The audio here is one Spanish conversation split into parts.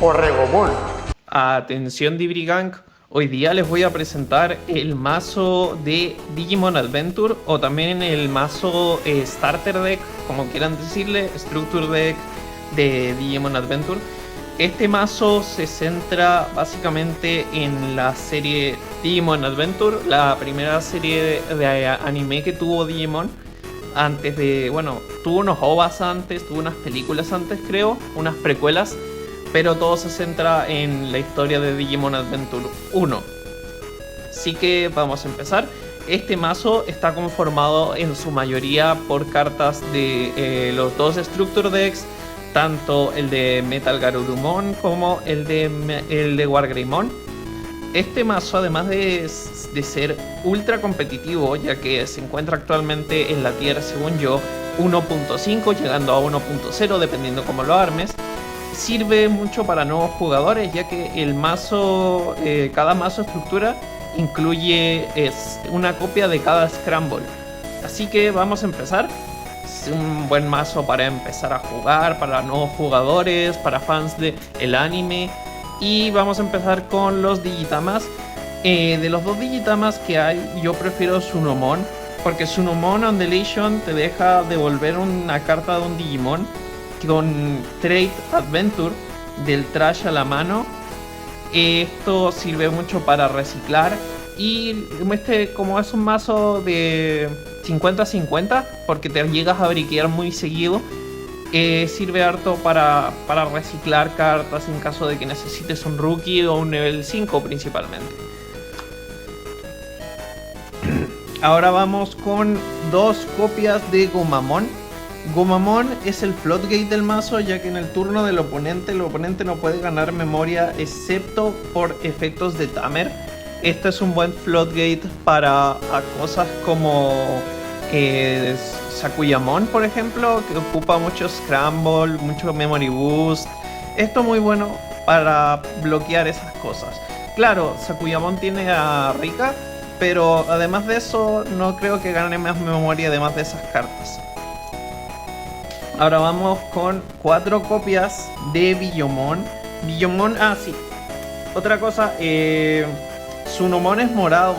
o Regomon. Atención Dibrigang, hoy día les voy a presentar el mazo de Digimon Adventure o también el mazo Starter Deck, como quieran decirle, Structure Deck de Digimon Adventure. Este mazo se centra básicamente en la serie Digimon Adventure, la primera serie de anime que tuvo Digimon. Antes de, bueno, tuvo unos OVAs antes, tuvo unas películas antes creo, unas precuelas, pero todo se centra en la historia de Digimon Adventure 1. Así que vamos a empezar. Este mazo está conformado en su mayoría por cartas de los dos Structure Decks, tanto el de Metal Garurumon como el de Wargreymon. Este mazo, además de ser ultra competitivo, ya que se encuentra actualmente en la tier, según yo, 1.5, llegando a 1.0, dependiendo cómo lo armes, sirve mucho para nuevos jugadores, ya que el mazo, cada mazo estructura incluye una copia de cada Scramble. Así que vamos a empezar. Es un buen mazo para empezar a jugar, para nuevos jugadores, para fans del anime. Y vamos a empezar con los Digitamas. De los dos Digitamas que hay, yo prefiero Sunomon, porque Sunomon Undulation te deja devolver una carta de un Digimon con Trade Adventure del trash a la mano. Esto sirve mucho para reciclar. Y como es un mazo de 50-50, porque te llegas a briquear muy seguido, sirve harto para reciclar cartas en caso de que necesites un rookie o un nivel 5 principalmente. Ahora vamos con dos copias de Gomamon. Gomamon es el floodgate del mazo, ya que en el turno del oponente, el oponente no puede ganar memoria excepto por efectos de Tamer. Este es un buen floodgate para cosas como Sakuyamon, por ejemplo, que ocupa mucho Scramble, mucho Memory Boost. Esto es muy bueno para bloquear esas cosas. Claro, Sakuyamon tiene a Rika, pero además de eso no creo que gane más memoria además de esas cartas. Ahora vamos con 4 copias de Biyomon. Biyomon, sí. Otra cosa, Sunomon es morado,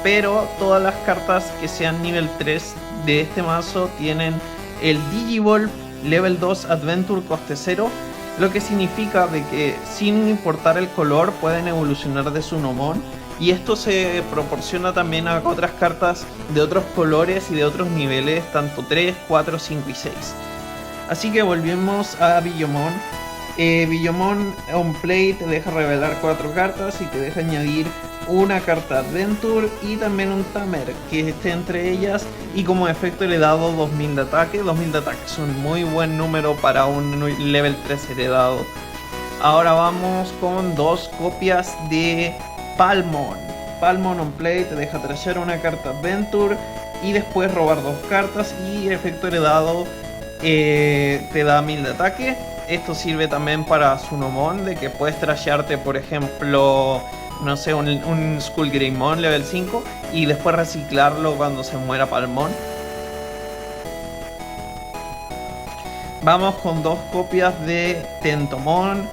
pero todas las cartas que sean nivel 3 de este mazo tienen el Digivolve Level 2 Adventure coste 0, lo que significa de que sin importar el color pueden evolucionar de Sunomon, y esto se proporciona también a otras cartas de otros colores y de otros niveles, tanto 3, 4, 5 y 6. Así que volvemos a Biyomon. Biyomon on play te deja revelar 4 cartas y te deja añadir una carta Adventure y también un Tamer que esté entre ellas, y como efecto le he dado 2000 de ataque. 2000 de ataque es un muy buen número para un level 3 heredado. Ahora vamos con 2 copias de Palmon. Palmon on play te deja trashear una carta Adventure y después robar 2 cartas, y efecto heredado te da 1000 de ataque. Esto sirve también para Sunomon, de que puedes trashearte, por ejemplo, no sé, un Skullgreymon level 5 y después reciclarlo cuando se muera Palmon. Vamos con 2 copias de Tentomon.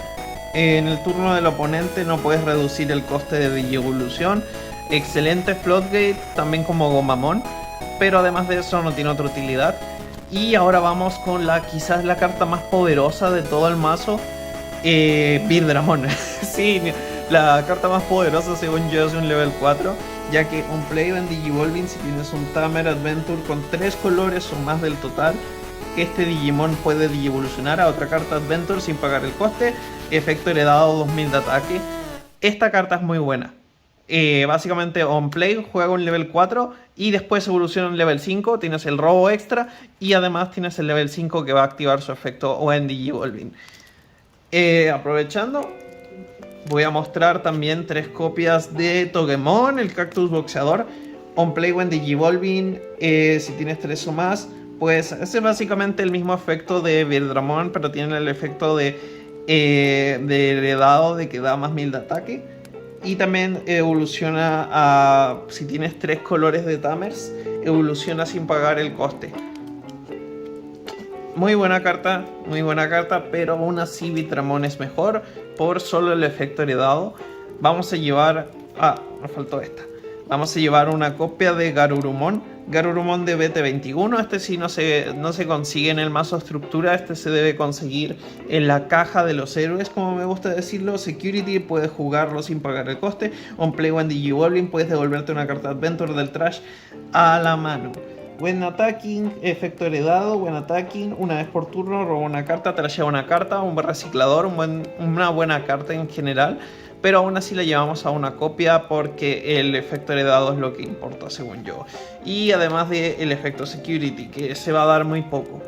En el turno del oponente no puedes reducir el coste de Digievolución. Excelente floodgate, también como Gomamon, pero además de eso no tiene otra utilidad. Y ahora vamos con quizás la carta más poderosa de todo el mazo, Birdramon. Sí, la carta más poderosa según yo es un level 4, ya que un play en Digivolving, si tienes un Tamer Adventure con 3 colores o más del total, este Digimon puede Digievolucionar a otra carta Adventure sin pagar el coste. Efecto heredado 2000 de ataque. Esta carta es muy buena. Básicamente on play juega un level 4 y después evoluciona un level 5, tienes el robo extra y además tienes el level 5 que va a activar su efecto o en Digivolving. Aprovechando, voy a mostrar también 3 copias de Togemon, el Cactus Boxeador. On play o en Digivolving, si tienes 3 o más, pues es básicamente el mismo efecto de Birdramon, pero tiene el efecto de heredado, de que da más 1000 de ataque. Y también evoluciona si tienes 3 colores de Tamers, evoluciona sin pagar el coste. Muy buena carta, pero aún así Bitramon es mejor, por solo el efecto heredado, vamos a llevar... Ah, me faltó esta. Vamos a llevar una copia de Garurumon. Garurumon de BT21. Este sí no se consigue en el mazo estructura. Este se debe conseguir en la caja de los héroes, como me gusta decirlo. Security, puedes jugarlo sin pagar el coste. On play when Digivolving, puedes devolverte una carta Adventure del trash a la mano. When attacking, efecto heredado, when attacking, una vez por turno roba una carta, trashea una carta, un reciclador, una buena carta en general, pero aún así la llevamos a una copia porque el efecto heredado es lo que importa según yo. Y además del efecto security, que se va a dar muy poco.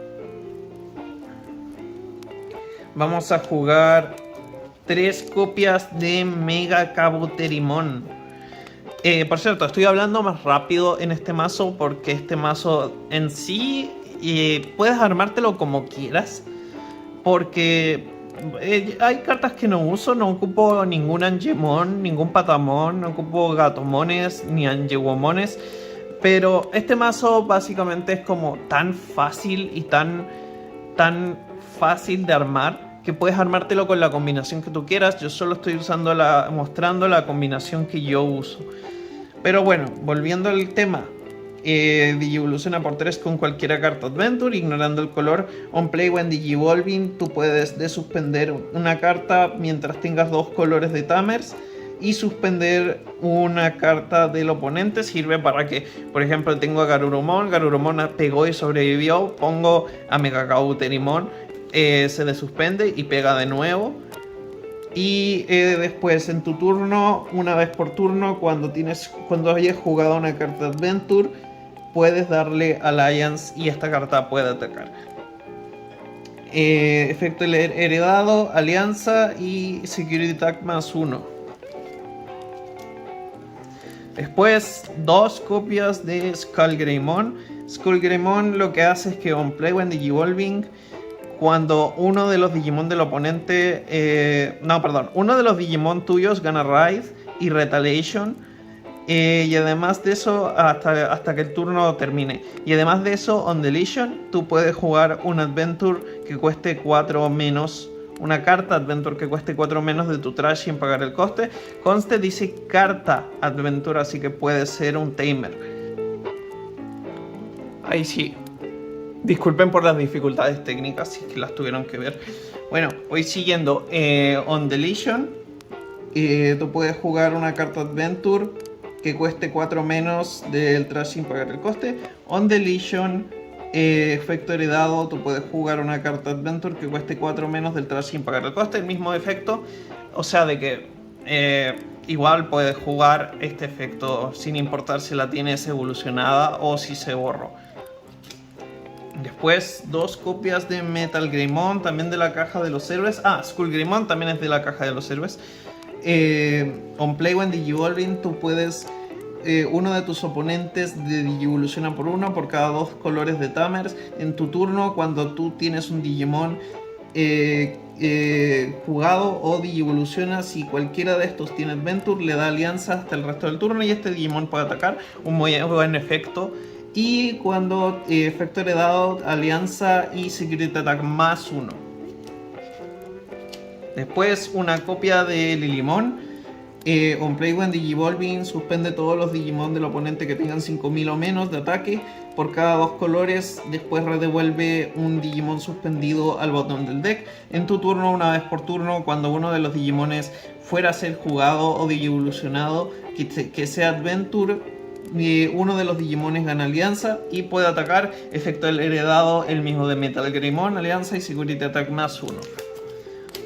Vamos a jugar 3 copias de Mega Kabuterimon. Por cierto, estoy hablando más rápido en este mazo porque este mazo en sí puedes armártelo como quieras. Porque hay cartas que no uso, no ocupo ningún Angemon, ningún Patamon, no ocupo Gatomones ni Angewomones. Pero este mazo básicamente es como tan fácil y tan fácil de armar que puedes armártelo con la combinación que tú quieras. Yo solo estoy mostrando la combinación que yo uso. Pero bueno, volviendo al tema, Digievoluciona por 3 con cualquiera carta Adventure, ignorando el color. On play when Digivolving, tú puedes desuspender una carta mientras tengas 2 colores de Tamers y suspender una carta del oponente. Sirve para que, por ejemplo, tengo a Garurumon, Garurumon pegó y sobrevivió, pongo a Mega Kabuterimon, se desuspende y pega de nuevo. Y después en tu turno, una vez por turno, cuando hayas jugado una carta Adventure, puedes darle Alliance y esta carta puede atacar. Efecto heredado, Alianza y Security Attack +1. Después 2 copias de Skullgreymon. Skullgreymon lo que hace es que on play when Digivolving, cuando uno de los Digimon del oponente... uno de los Digimon tuyos gana Raid y Retaliation. Y además de eso, hasta que el turno termine. Y además de eso, on deletion, tú puedes jugar un Adventure que cueste 4 menos. Una carta Adventure que cueste 4 menos de tu trash sin pagar el coste. Conste dice carta Adventure, así que puede ser un Tamer. Ahí sí. Disculpen por las dificultades técnicas, si es que las tuvieron que ver. Bueno, voy siguiendo. On deletion, tú puedes jugar una carta Adventure que cueste 4 menos del trash sin pagar el coste. On deletion, efecto heredado, tú puedes jugar una carta Adventure que cueste 4 menos del trash sin pagar el coste. El mismo efecto, o sea de que igual puedes jugar este efecto sin importar si la tienes evolucionada o si se borró. Después 2 copias de Metal Greymon, también de la caja de los héroes. Skullgreymon también es de la caja de los héroes. On play when Digivolving, tú puedes... uno de tus oponentes Digivoluciona por 1 por cada 2 colores de Tamers. En tu turno, cuando tú tienes un Digimon jugado o Digivoluciona, si cualquiera de estos tiene Adventure, le da alianza hasta el resto del turno y este Digimon puede atacar. Un muy buen efecto. Y cuando efecto heredado, alianza y Security Attack +1. Después una copia de Lilimon. On play when Digivolving, suspende todos los Digimon del oponente que tengan 5000 o menos de ataque por cada 2 colores. Después devuelve un Digimon suspendido al botón del deck. En tu turno, una vez por turno, cuando uno de los Digimones fuera a ser jugado o Digivolucionado que sea Adventure, uno de los Digimones gana alianza y puede atacar. Efecto heredado, el mismo de Metal Greymon, alianza y Security Attack +1.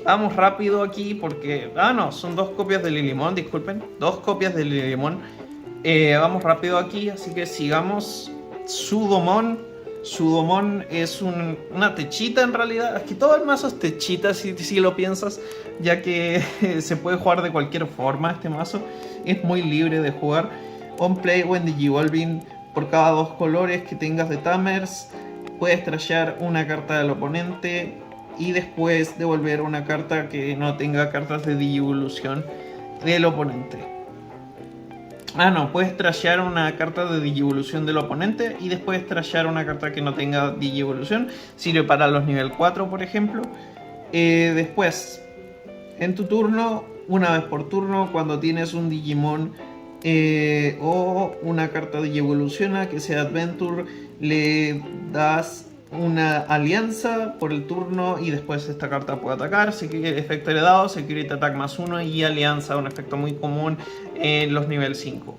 Vamos rápido aquí porque... son 2 copias de Lilimon, disculpen. 2 copias de Lilimon. Vamos rápido aquí, así que sigamos. Sudomon. Sudomon es una techita en realidad. Aquí todo el mazo es techita si lo piensas, ya que se puede jugar de cualquier forma este mazo. Es muy libre de jugar. On play when Digivolving, por cada 2 colores que tengas de Tamers, puedes trashear una carta del oponente y después devolver una carta que no tenga cartas de Digivolución del oponente. Puedes trashear una carta de Digivolución del oponente y después trashear una carta que no tenga Digivolución. Sirve para los nivel 4, por ejemplo. Después, En tu turno, una vez por turno, cuando tienes un Digimon o una carta de evoluciona que sea Adventure, le das una alianza por el turno y después esta carta puede atacar. Efecto heredado, Security Attack +1 y alianza, un efecto muy común en los nivel 5.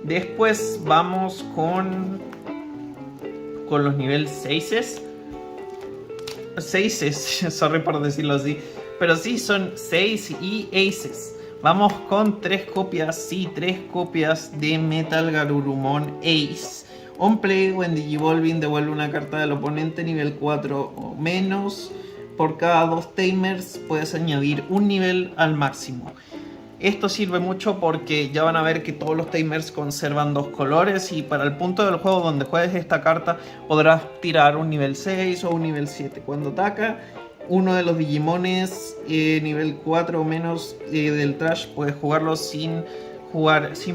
Después vamos con los nivel 6. 6, sorry por decirlo así, pero sí son 6 y Aces. Vamos con 3 copias de Metal Garurumon Ace. On play, when Digivolving devuelve una carta del oponente nivel 4 o menos. Por cada 2 Tamers puedes añadir un nivel al máximo. Esto sirve mucho porque ya van a ver que todos los Tamers conservan 2 colores y para el punto del juego donde juegues esta carta podrás tirar un nivel 6 o un nivel 7. Cuando ataca, uno de los Digimones nivel 4 o menos del trash puedes jugarlo sin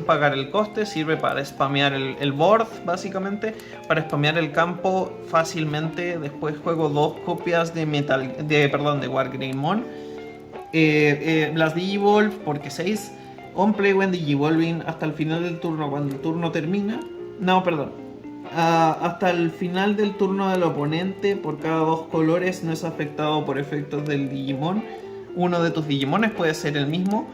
pagar el coste. Sirve para spamear el board, básicamente, para spamear el campo fácilmente. Después juego 2 copias de Wargreymon. Las Digivolve porque 6. On play when Digivolving hasta el final del turno, cuando el turno termina. Hasta el final del turno del oponente, por cada 2 colores no es afectado por efectos del Digimon. Uno de tus Digimones puede ser el mismo.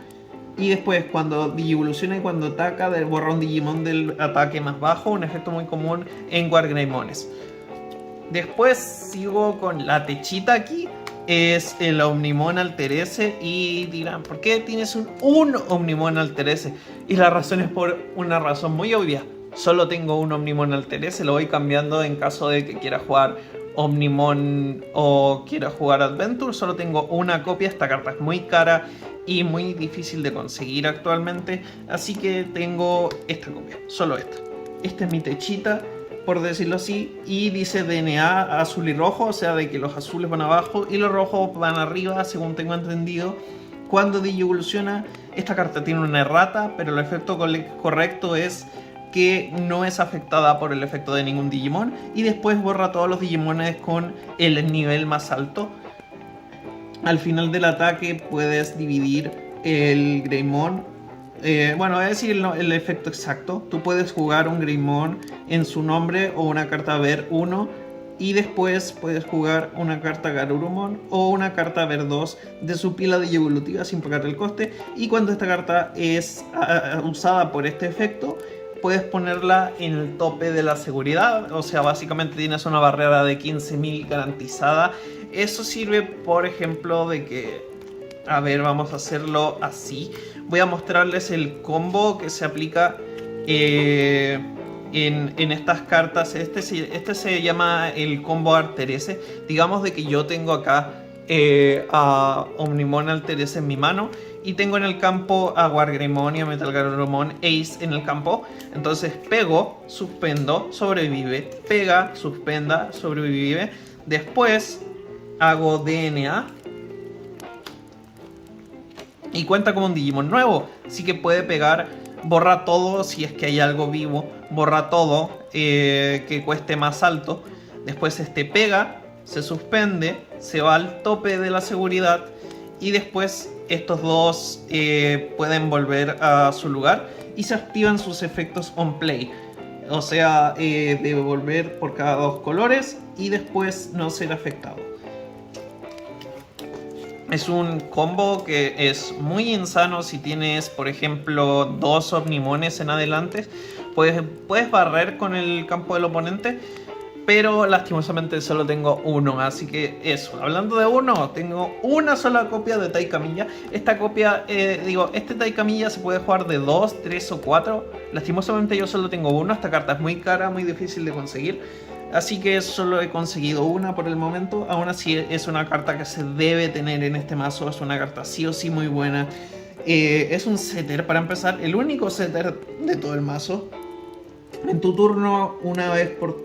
Y después, cuando Digivoluciona y cuando ataca, borra un Digimon del ataque más bajo, un efecto muy común en Wargreymones. Después sigo con la techita aquí. Es el Omnimon Alterese. Y dirán, ¿por qué tienes un Omnimon Alterese? Y la razón es por una razón muy obvia. Solo tengo un Omnimon Alterese. Lo voy cambiando en caso de que quiera jugar Omnimon o quiera jugar Adventure. Solo tengo una copia. Esta carta es muy cara y muy difícil de conseguir actualmente. Así que tengo esta copia, solo esta. Esta es mi techita, por decirlo así, y dice DNA azul y rojo, o sea, de que los azules van abajo y los rojos van arriba, según tengo entendido. Cuando Digievoluciona, esta carta tiene una errata, pero el efecto correcto es que no es afectada por el efecto de ningún Digimon, y después borra todos los Digimones con el nivel más alto. Al final del ataque puedes dividir el Greymon. Voy a decir el efecto exacto. Tú puedes jugar un Greymon en su nombre o una carta Ver 1. Y después puedes jugar una carta Garurumon o una carta Ver 2 de su pila de evolutiva sin pagar el coste. Y cuando esta carta es usada por este efecto, puedes ponerla en el tope de la seguridad. O sea, básicamente tienes una barrera de 15.000 garantizada. Eso sirve, por ejemplo, de que... A ver, vamos a hacerlo así. Voy a mostrarles el combo que se aplica en estas cartas. Este se llama el combo Alterese. Digamos de que yo tengo acá a Omnimon Alterese en mi mano y tengo en el campo a Wargreymon y a Metal Garurumon Ace en el campo. Entonces pego, suspendo, sobrevive. Pega, suspenda, sobrevive. Después hago DNA y cuenta como un Digimon nuevo, así que puede pegar, borra todo si es que hay algo vivo, borra todo que cueste más alto. Después pega, se suspende, se va al tope de la seguridad y después estos dos pueden volver a su lugar y se activan sus efectos on play. O sea, devolver por cada 2 colores y después no ser afectado. Es un combo que es muy insano si tienes, por ejemplo, 2 Omnimones en adelante. Puedes barrer con el campo del oponente, pero lastimosamente solo tengo uno. Así que eso, hablando de uno, tengo una sola copia de Tai Camilla. Esta copia, Tai Camilla se puede jugar de 2, 3 o 4. Lastimosamente yo solo tengo uno. Esta carta es muy cara, muy difícil de conseguir. Así que solo he conseguido una por el momento. Aún así es una carta que se debe tener en este mazo. Es una carta sí o sí muy buena. Es un setter para empezar. El único setter de todo el mazo. En tu turno, no una vez por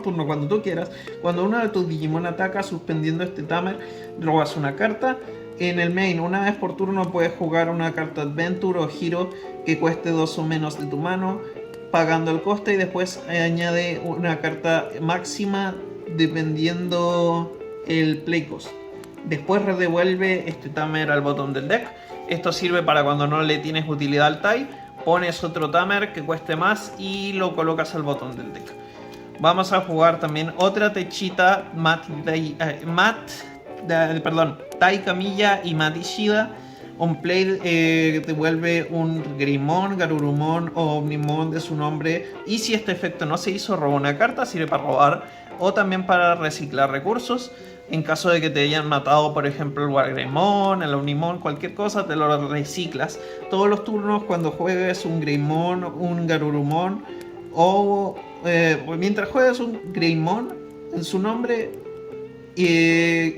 turno, cuando tú quieras. Cuando uno de tus Digimon ataca suspendiendo este tamer, robas una carta. En el main, una vez por turno puedes jugar una carta Adventure o Hero que cueste 2 o menos de tu mano, pagando el coste, y después añade una carta máxima dependiendo el play cost. Después devuelve este Tamer al botón del deck. Esto sirve para cuando no le tienes utilidad al Tai. Pones otro Tamer que cueste más y lo colocas al botón del deck. Vamos a jugar también otra techita Tai Kamiya y Matt Ishida. On play devuelve un Greymon, Garurumon o Omnimon de su nombre. Y si este efecto no se hizo, roba una carta, sirve para robar o también para reciclar recursos. En caso de que te hayan matado, por ejemplo, el Wargreymon, el Omnimon, cualquier cosa, te lo reciclas. Todos los turnos cuando juegues un Greymon, un Garurumon o mientras juegues un Greymon en su nombre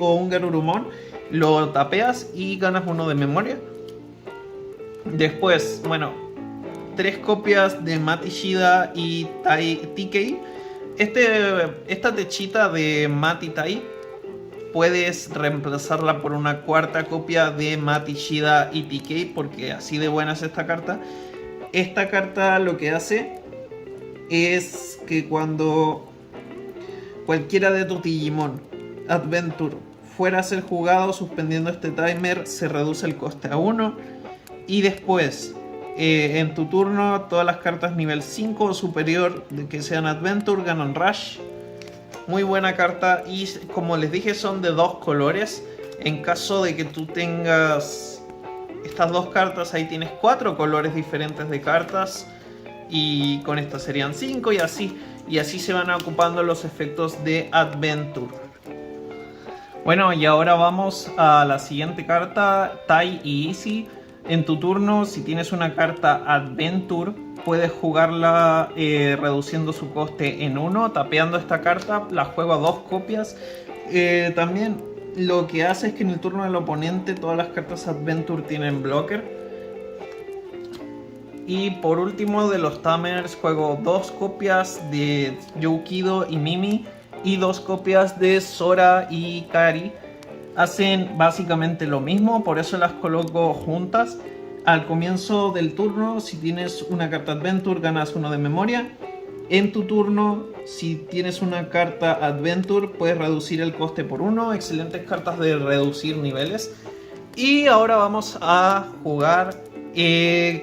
o un Garurumon, lo tapeas y ganas uno de memoria. Después, bueno, 3 copias de Matt Ishida y TK. Esta techita de Matt y Tai puedes reemplazarla por una cuarta copia de Matt Ishida y TK, porque así de buena es esta carta. Esta carta lo que hace es que cuando cualquiera de tus Digimon Adventure fuera a ser jugado suspendiendo este timer, se reduce el coste a 1. Y después, en tu turno, todas las cartas nivel 5 o superior que sean Adventure ganan Rush. Muy buena carta y como les dije son de 2 colores. En caso de que tú tengas estas 2 cartas, ahí tienes 4 colores diferentes de cartas. Y con estas serían 5 y así se van ocupando los efectos de Adventure. Bueno, y ahora vamos a la siguiente carta, Tai y Easy. En tu turno, si tienes una carta Adventure, puedes jugarla reduciendo su coste en 1, tapeando esta carta, la juego a 2 copias. También lo que hace es que en el turno del oponente todas las cartas Adventure tienen blocker. Y por último, de los Tamers, juego 2 copias de Youkido y Mimi y 2 copias de Sora y Kari. Hacen básicamente lo mismo, por eso las coloco juntas. Al comienzo del turno, si tienes una carta Adventure, ganas 1 de memoria. En tu turno, si tienes una carta Adventure, puedes reducir el coste por 1. Excelentes cartas de reducir niveles. Y ahora vamos a jugar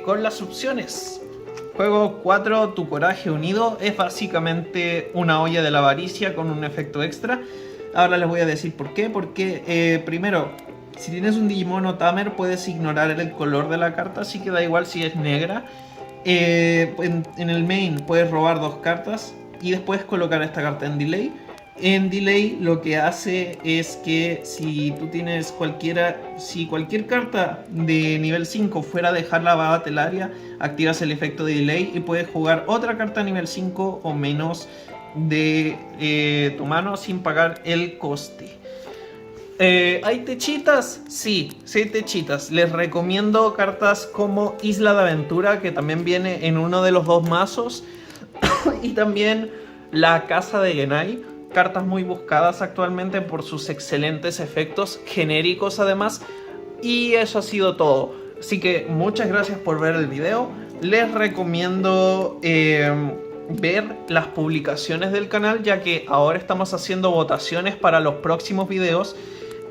con las opciones. Juego 4, Tu Coraje Unido. Es básicamente una olla de la avaricia con un efecto extra. Ahora les voy a decir por qué. Porque primero, si tienes un Digimon o Tamer, puedes ignorar el color de la carta, así que da igual si es negra. En el main puedes robar 2 cartas y después colocar esta carta en delay. En delay lo que hace es que si tú tienes si cualquier carta de nivel 5 fuera a dejar la Battle Area, activas el efecto de delay y puedes jugar otra carta nivel 5 o menos de tu mano sin pagar el coste. ¿Hay techitas? Sí, hay techitas. Les recomiendo cartas como Isla de Aventura, que también viene en uno de los 2 mazos. Y también la Casa de Genai. Cartas muy buscadas actualmente por sus excelentes efectos, genéricos además. Y eso ha sido todo. Así que muchas gracias por ver el video. Les recomiendo ver las publicaciones del canal, ya que ahora estamos haciendo votaciones para los próximos videos.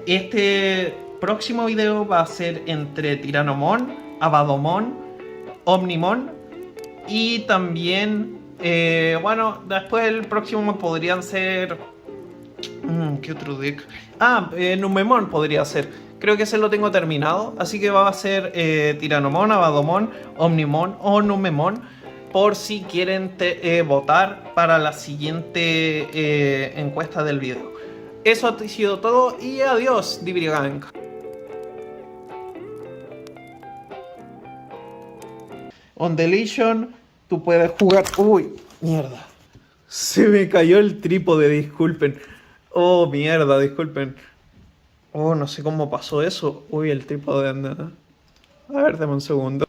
Este próximo video va a ser entre Tyrannomon, Abadomon, Omnimon y también, bueno, después el próximo podrían ser... ¿qué otro deck? Numemon podría ser. Creo que ese lo tengo terminado, así que va a ser Tyrannomon, Abadomon, Omnimon o Numemon, por si quieren votar para la siguiente encuesta del video. Eso ha sido todo y adiós, Divrigang. On Deletion, tú puedes jugar... ¡Uy! ¡Mierda! Se me cayó el trípode, disculpen. ¡Oh, mierda! Disculpen. Oh, no sé cómo pasó eso. Uy, el trípode anda... A ver, dame un segundo.